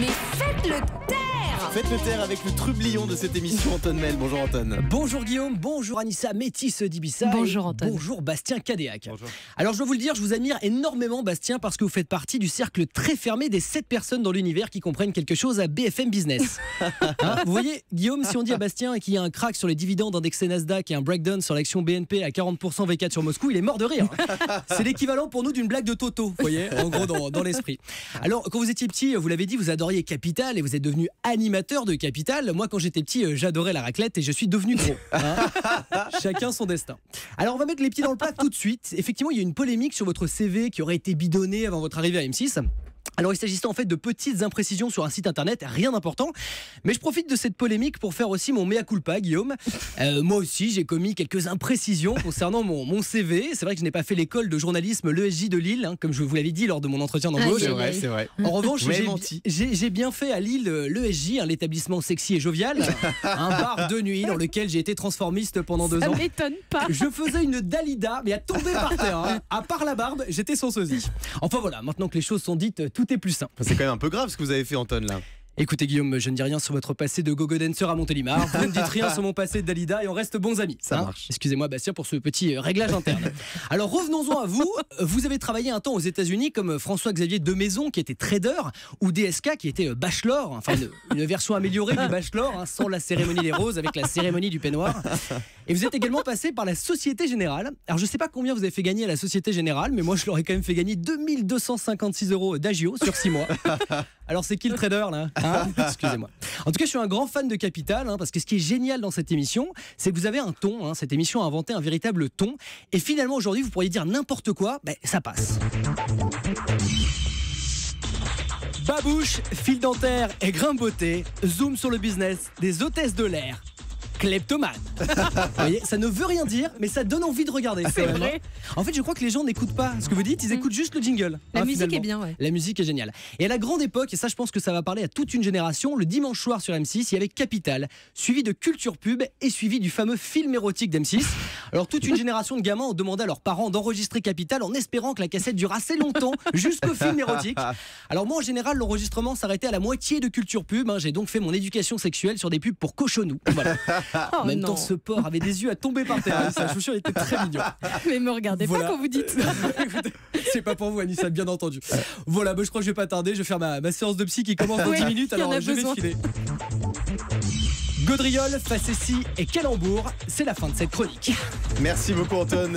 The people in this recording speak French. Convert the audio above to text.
Mais faites-le taire! Faites le taire avec le trublion de cette émission, Anton Mel. Bonjour Anton. Bonjour Guillaume, bonjour Anissa, métisse d'Ibissa. Bonjour Anton. Bonjour Bastien Cadéac. Bonjour. Alors je dois vous le dire, je vous admire énormément Bastien parce que vous faites partie du cercle très fermé des 7 personnes dans l'univers qui comprennent quelque chose à BFM Business. Hein, vous voyez Guillaume, si on dit à Bastien qu'il y a un crack sur les dividendes indexés Nasdaq et un breakdown sur l'action BNP à 40% V4 sur Moscou, il est mort de rire. C'est l'équivalent pour nous d'une blague de Toto, vous voyez, en gros dans l'esprit. Alors quand vous étiez petit, vous l'avez dit, vous adoriez Capital et vous êtes devenu animateur de Capital. Moi quand j'étais petit, j'adorais la raclette et je suis devenu gros. Hein. Chacun son destin. Alors on va mettre les pieds dans le plat tout de suite. Effectivement, il y a une polémique sur votre CV qui aurait été bidonné avant votre arrivée à M6. Alors il s'agissait en fait de petites imprécisions sur un site internet, rien d'important. Mais je profite de cette polémique pour faire aussi mon mea culpa, Guillaume. Moi aussi j'ai commis quelques imprécisions concernant mon CV. C'est vrai que je n'ai pas fait l'école de journalisme l'ESJ de Lille, hein, comme je vous l'avais dit lors de mon entretien d'embauche. C'est vrai. En revanche, Vous m'avez menti. j'ai bien fait à Lille l'ESJ, l'établissement sexy et jovial, un bar de nuit dans lequel j'ai été transformiste pendant 2 ans. Ça m'étonne pas. Je faisais une Dalida, mais à tomber par terre. Hein. À part la barbe, j'étais sans sosie. Enfin voilà, maintenant que les choses sont dites, tout est plus simple. C'est quand même un peu grave ce que vous avez fait, Anton, là. Écoutez Guillaume, je ne dis rien sur votre passé de gogo dancer à Montélimar. Vous ne dites rien sur mon passé de Dalida et on reste bons amis. Ça marche. Excusez-moi Bastien pour ce petit réglage interne. Alors revenons-en à vous. Vous avez travaillé un temps aux États-Unis comme François-Xavier Demaison qui était trader ou DSK qui était bachelor, enfin une version améliorée du bachelor, hein, sans la cérémonie des roses avec la cérémonie du peignoir. Et vous êtes également passé par la Société Générale. Alors je ne sais pas combien vous avez fait gagner à la Société Générale, mais moi je leur ai quand même fait gagner 2256 € d'agio sur 6 mois. Alors c'est qui le trader là, hein? Excusez-moi. En tout cas je suis un grand fan de Capital, hein, parce que ce qui est génial dans cette émission, c'est que vous avez un ton, hein, cette émission a inventé un véritable ton. Et finalement aujourd'hui vous pourriez dire n'importe quoi, ça passe. Babouche, fil dentaire et grain beauté, zoom sur le business des hôtesses de l'air. Kleptomane. Vous voyez, ça ne veut rien dire, mais ça donne envie de regarder. C'est vrai. En fait, je crois que les gens n'écoutent pas ce que vous dites, ils écoutent juste le jingle. La musique finalement. est bien, ouais. La musique est géniale. Et à la grande époque, et ça, je pense que ça va parler à toute une génération, le dimanche soir sur M6, il y avait Capital, suivi de Culture Pub et suivi du fameux film érotique d'M6. Alors, toute une génération de gamins ont demandé à leurs parents d'enregistrer Capital en espérant que la cassette dure assez longtemps jusqu'au film érotique. Alors, moi, en général, l'enregistrement s'arrêtait à la moitié de Culture Pub. Hein. J'ai donc fait mon éducation sexuelle sur des pubs pour cochonou. Voilà. Oh, En même non. temps, ce porc avait des yeux à tomber par terre. Sa chaussure était très mignon. Mais me regardez Voilà. pas quand vous dites. Écoutez, c'est pas pour vous, Anissa, bien entendu. Voilà, je crois que je vais pas tarder. Je vais faire ma séance de psy qui commence dans Oui, 10 minutes. il y en Alors, a je vais besoin. filer. Gaudriole, facétie et calembour, c'est la fin de cette chronique. Merci beaucoup, Anton.